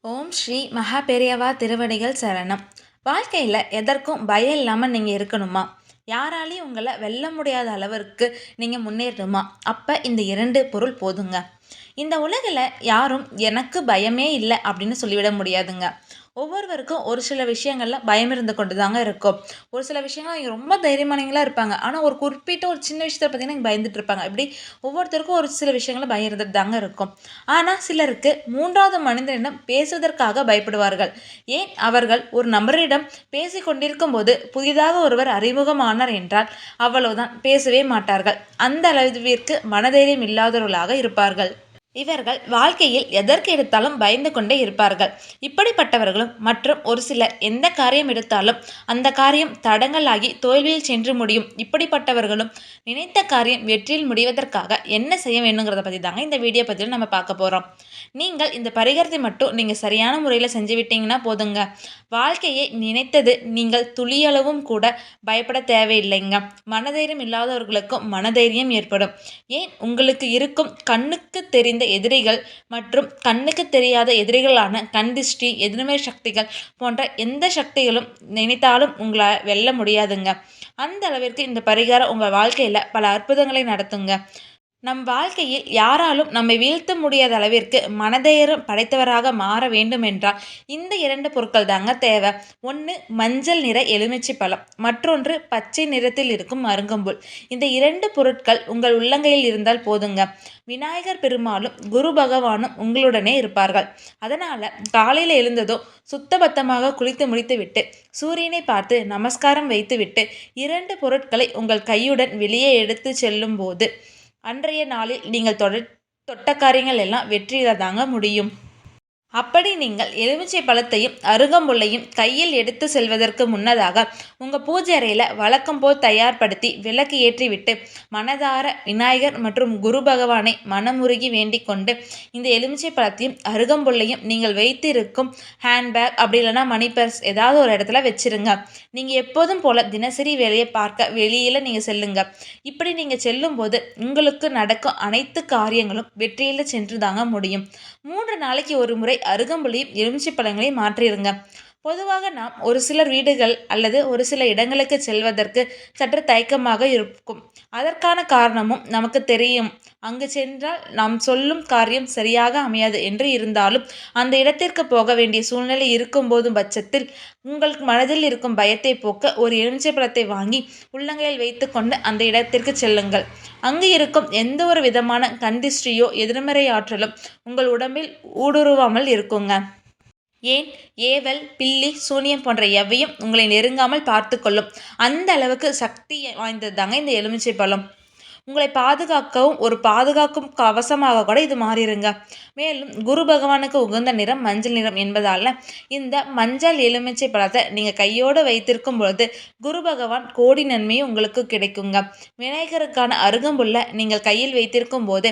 ஓம் ஸ்ரீ மகா பெரியவா திருவடிகள் சரணம். வாழ்க்கையில் எதற்கும் பயம் இல்லாமல் நீங்கள் இருக்கணுமா? யாராலையும் உங்களை வெல்ல முடியாத அளவிற்கு நீங்கள் முன்னேறணுமா? அப்போ இந்த 2 பொருள் போதுங்க. இந்த உலகில் யாரும் எனக்கு பயமே இல்லை அப்படின்னு சொல்லிவிட முடியாதுங்க. ஒவ்வொருவருக்கும் ஒரு சில விஷயங்கள்ல பயம் இருந்து கொண்டு தாங்க இருக்கும். ஒரு சில விஷயங்கள் அவங்க ரொம்ப தைரியமானவங்களா இருப்பாங்க. ஆனால் ஒரு குறிப்பிட்ட ஒரு சின்ன விஷயத்த பார்த்தீங்கன்னா பயந்துட்டு இருப்பாங்க. இப்படி ஒவ்வொருத்தருக்கும் ஒரு சில விஷயங்கள்ல பயம் இருந்துட்டு தாங்க இருக்கும். ஆனால் சிலருக்கு 3வது மனிதனிடம் பேசுவதற்காக பயப்படுவார்கள். ஏன் அவர்கள் ஒரு நபரிடம் பேசிக் கொண்டிருக்கும் போது புதிதாக ஒருவர் அறிமுகமானார் என்றால் அவ்வளவுதான், பேசவே மாட்டார்கள். அந்த அளவிற்கு மனதைரியம் இல்லாதவர்களாக இருப்பார்கள். இவர்கள் வாழ்க்கையில் எதற்கு எடுத்தாலும் பயந்து கொண்டே இருப்பார்கள். இப்படிப்பட்டவர்களும் மற்றும் ஒரு சிலர் எந்த காரியம் எடுத்தாலும் அந்த காரியம் தடங்கலாகி தோல்வியில் சென்று முடியும். இப்படிப்பட்டவர்களும் நினைத்த காரியம் வெற்றியில் முடிவதற்காக என்ன செய்ய வேணுங்கிறத பற்றி தாங்க இந்த வீடியோ பதிவில் நம்ம பார்க்க போகிறோம். நீங்கள் இந்த பரிகாரத்தை மட்டும் நீங்கள் சரியான முறையில் செஞ்சு விட்டீங்கன்னா போதுங்க. வாழ்க்கையை நினைத்தது நீங்கள் துளியளவும் கூட பயப்பட தேவையில்லைங்க. மனதைரியம் இல்லாதவர்களுக்கும் மனதைரியம் ஏற்படும். ஏன், உங்களுக்கு இருக்கும் கண்ணுக்கு தெரிந்த எதிரிகள் மற்றும் கண்ணுக்கு தெரியாத எதிரிகளான கண்திஷ்டி, எதிர்மறை சக்திகள் போன்ற எந்த சக்திகளும் நினைத்தாலும் உங்களை வெல்ல முடியாதுங்க. அந்த அளவிற்கு இந்த பரிகாரம் உங்கள் வாழ்க்கையில் பல அற்புதங்களை நடத்துங்க. நம் வாழ்க்கையில் யாராலும் நம்மை வீழ்த்த முடியாத அளவிற்கு மனதைரியம் படைத்தவராக மாற வேண்டும் என்றால் இந்த 2 பொருட்கள் தாங்க தேவை. ஒன்று மஞ்சள் நிற எலுமிச்சை பழம், மற்றொன்று பச்சை நிறத்தில் இருக்கும் அருங்கம்புல். இந்த 2 பொருட்கள் உங்கள் உள்ளங்கையில் இருந்தால் போதுங்க. விநாயகர் பெருமாளும் குரு பகவானும் உங்களுடனே இருப்பார்கள். அதனால காலையில் எழுந்ததும் சுத்தபத்தமாக குளித்து முடித்துவிட்டு சூரியனை பார்த்து நமஸ்காரம் வைத்துவிட்டு 2 பொருட்களை உங்கள் கையுடன் வெளியே எடுத்து செல்லும் போது அன்றைய நாளில் நீங்கள் தொட்ட காரியங்கள் எல்லாம் வெற்றியில தாங்க முடியும். அப்படி நீங்கள் எலுமிச்சை பழத்தையும் அருகம்புல்லையும் கையில் எடுத்து செல்வதற்கு முன்னதாக உங்கள் பூஜை அறையில் வழக்கம் போல் தயார்படுத்தி விளக்கு ஏற்றிவிட்டு மனதார விநாயகர் மற்றும் குரு பகவானை மனமுருகி வேண்டிக் கொண்டு இந்த எலுமிச்சை பழத்தையும் அருகம்புல்லையும் நீங்கள் வைத்திருக்கும் ஹேண்ட்பேக் அப்படி இல்லைன்னா மணி பர்ஸ் ஏதாவது ஒரு இடத்துல வச்சிருங்க. நீங்கள் எப்போதும் போல தினசரி வேலையை பார்க்க வெளியில் நீங்கள் செல்லுங்க. இப்படி நீங்கள் செல்லும்போது உங்களுக்கு நடக்கும் அனைத்து காரியங்களும் வெற்றியில் சென்று தாங்க முடியும். 3 நாளைக்கு ஒரு முறை அருகம்புல்லையும் எலுமிச்சை பழங்களையும் மாற்றிடுங்க. பொதுவாக நாம் ஒரு சிலர் வீடுகள் அல்லது ஒரு சில இடங்களுக்கு செல்வதற்கு சற்று தயக்கமாக இருக்கும். அதற்கான காரணமும் நமக்கு தெரியும். அங்கு சென்றால் நாம் சொல்லும் காரியம் சரியாக அமையாது என்று இருந்தாலும் அந்த இடத்திற்கு போக வேண்டிய சூழ்நிலை இருக்கும் போதும் பட்சத்தில் உங்கள் மனதில் இருக்கும் பயத்தை போக்க ஒரு எலுமிச்சை பழத்தை வாங்கி உள்ளங்கையில் வைத்து கொண்டு அந்த இடத்திற்கு செல்லுங்கள். அங்கு இருக்கும் எந்த ஒரு விதமான கண்திஷ்டியோ எதிர்மறை ஆற்றலும் உங்கள் உடம்பில் ஊடுருவாமல் இருக்குங்க. ஏன், ஏவல், பில்லி, சூனியம் போன்ற எவையும் உங்களை நெருங்காமல் பார்த்து கொள்ளும். அந்த அளவுக்கு சக்தி வாய்ந்தது தாங்க இந்த எலுமிச்சை பழம். உங்களை பாதுகாக்கவும் ஒரு பாதுகாக்கும் கவசமாக கூட இது மாறிடுங்க. மேலும் குரு பகவானுக்கு உகந்த நிறம் மஞ்சள் நிறம் என்பதால் இந்த மஞ்சள் எலுமிச்சை பழத்தை நீங்கள் கையோடு வைத்திருக்கும் பொழுது குரு பகவான் கோடி நன்மையும் உங்களுக்கு கிடைக்குங்க. விநாயகருக்கான அருகம்புல்லை நீங்கள் கையில் வைத்திருக்கும் போது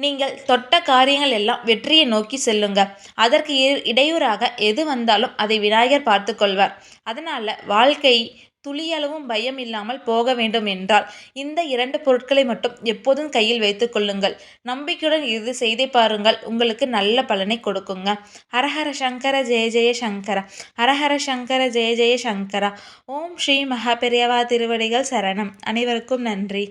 நீங்கள் தொட்ட காரியங்கள் எல்லாம் வெற்றியை நோக்கி செல்லுங்க. அதற்கு இடையூறாக எது வந்தாலும் அதை விநாயகர் பார்த்து கொள்வார். அதனால வாழ்க்கை துளியளவும் பயம் இல்லாமல் போக வேண்டும் என்றால் இந்த 2 பொருட்களை மட்டும் எப்போதும் கையில் வைத்துக் கொள்ளுங்கள். நம்பிக்கையுடன் இது செய்தே பாருங்கள், உங்களுக்கு நல்ல பலனை கொடுக்குங்க. ஹரஹர சங்கர ஜெய ஜெய சங்கர, ஹரஹர சங்கர ஜெய ஜெய சங்கரா. ஓம் ஸ்ரீ மகா பெரியவா திருவடிகள் சரணம். அனைவருக்கும் நன்றி.